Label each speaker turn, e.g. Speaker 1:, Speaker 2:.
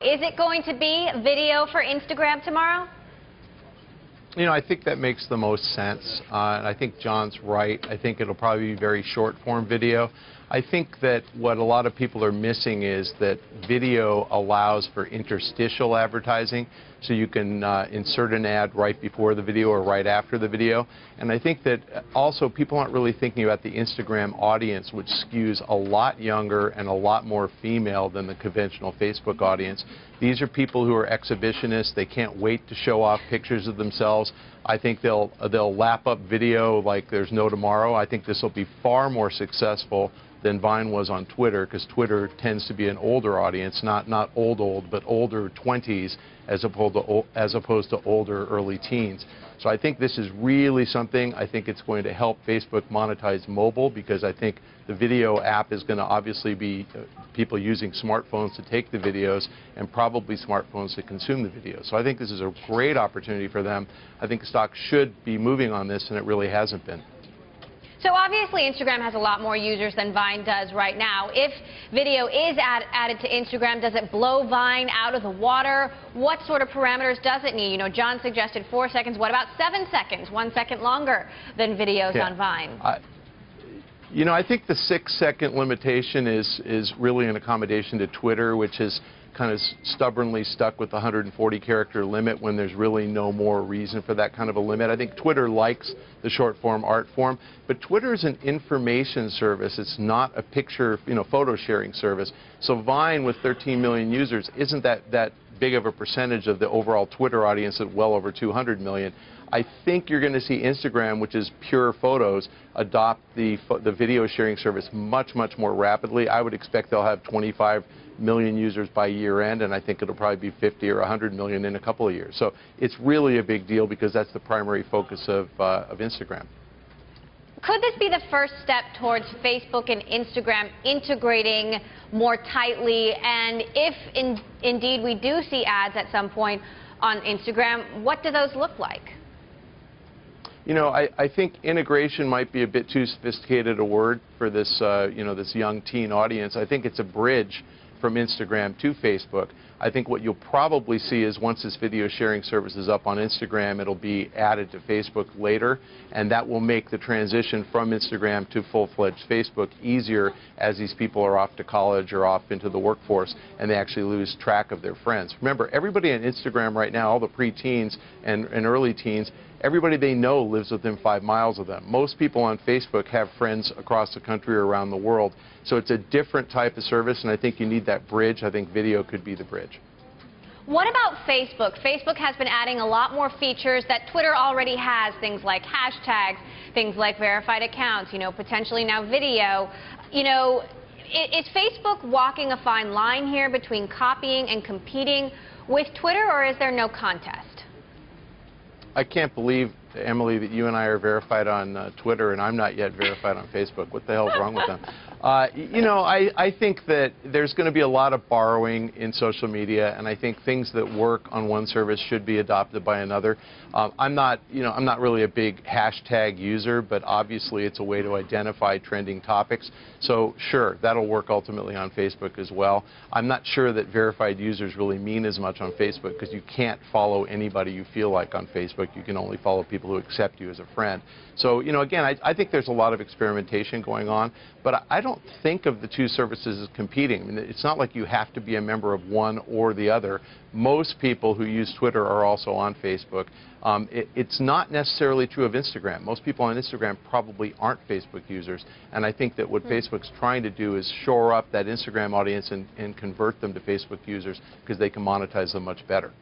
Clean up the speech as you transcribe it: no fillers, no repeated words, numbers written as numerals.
Speaker 1: Is it going to be video for Instagram tomorrow?
Speaker 2: You know, I think that makes the most sense, and I think John's right. I think it'll probably be very short-form video. I think that what a lot of people are missing is that video allows for interstitial advertising, so you can insert an ad right before the video or right after the video. And I think that also people aren't really thinking about the Instagram audience, which skews a lot younger and a lot more female than the conventional Facebook audience. These are people who are exhibitionists. They can't wait to show off pictures of themselves. I think they'll lap up video like there's no tomorrow. I think this will be far more successful than Vine was on Twitter, because Twitter tends to be an older audience, not old, but older 20s as opposed to older early teens. So I think this is really something. I think it's going to help Facebook monetize mobile, because I think the video app is going to obviously be people using smartphones to take the videos and probably smartphones to consume the videos. So I think this is a great opportunity for them. I think stock should be moving on this, and it really hasn't been.
Speaker 1: So obviously Instagram has a lot more users than Vine does right now. If video is added to Instagram, does it blow Vine out of the water? What sort of parameters does it need? You know, John suggested 4 seconds. What about 7 seconds? 1 second longer than videos on Vine.
Speaker 2: You know, I think the 6-second limitation is really an accommodation to Twitter, which is kind of stubbornly stuck with the 140-character limit when there's really no more reason for that kind of a limit. I think Twitter likes the short-form art form, but Twitter is an information service. It's not a picture, photo sharing service. So Vine, with 13 million users, isn't that big of a percentage of the overall Twitter audience at well over 200 million. I think you're going to see Instagram, which is pure photos, adopt the video sharing service much more rapidly. I would expect they'll have 25 million users by year end, and I think it'll probably be 50 or 100 million in a couple of years. So it's really a big deal, because that's the primary focus of Instagram.
Speaker 1: Could this be the first step towards Facebook and Instagram integrating more tightly? And if indeed we do see ads at some point on Instagram, what do those look like?
Speaker 2: You know, I think integration might be a bit too sophisticated a word for this, this young teen audience. I think it's a bridge from Instagram to Facebook. I think what you'll probably see is once this video sharing service is up on Instagram, it'll be added to Facebook later, and that will make the transition from Instagram to full-fledged Facebook easier as these people are off to college or off into the workforce and they actually lose track of their friends. Remember, everybody on Instagram right now, all the pre-teens and early teens, everybody they know lives within 5 miles of them. Most people on Facebook have friends across the country or around the world. So it's a different type of service, and I think you need that bridge. I think video could be the bridge.
Speaker 1: What about Facebook? Facebook has been adding a lot more features that Twitter already has, things like hashtags, things like verified accounts, potentially now video. Is Facebook walking a fine line here between copying and competing with Twitter, or is there no contest?
Speaker 2: I can't believe, Emily, that you and I are verified on Twitter and I'm not yet verified on Facebook. What the hell is wrong with them? I think that there's going to be a lot of borrowing in social media, and I think things that work on one service should be adopted by another. I'm not really a big hashtag user, but obviously it's a way to identify trending topics. So sure, that'll work ultimately on Facebook as well. I'm not sure that verified users really mean as much on Facebook, because you can't follow anybody you feel like on Facebook. You can only follow people who accept you as a friend. So, again, I think there's a lot of experimentation going on, but I don't think of the two services as competing. I mean, it's not like you have to be a member of one or the other. Most people who use Twitter are also on Facebook. It's not necessarily true of Instagram. Most people on Instagram probably aren't Facebook users, and I think that what Facebook's trying to do is shore up that Instagram audience and convert them to Facebook users, because they can monetize them much better.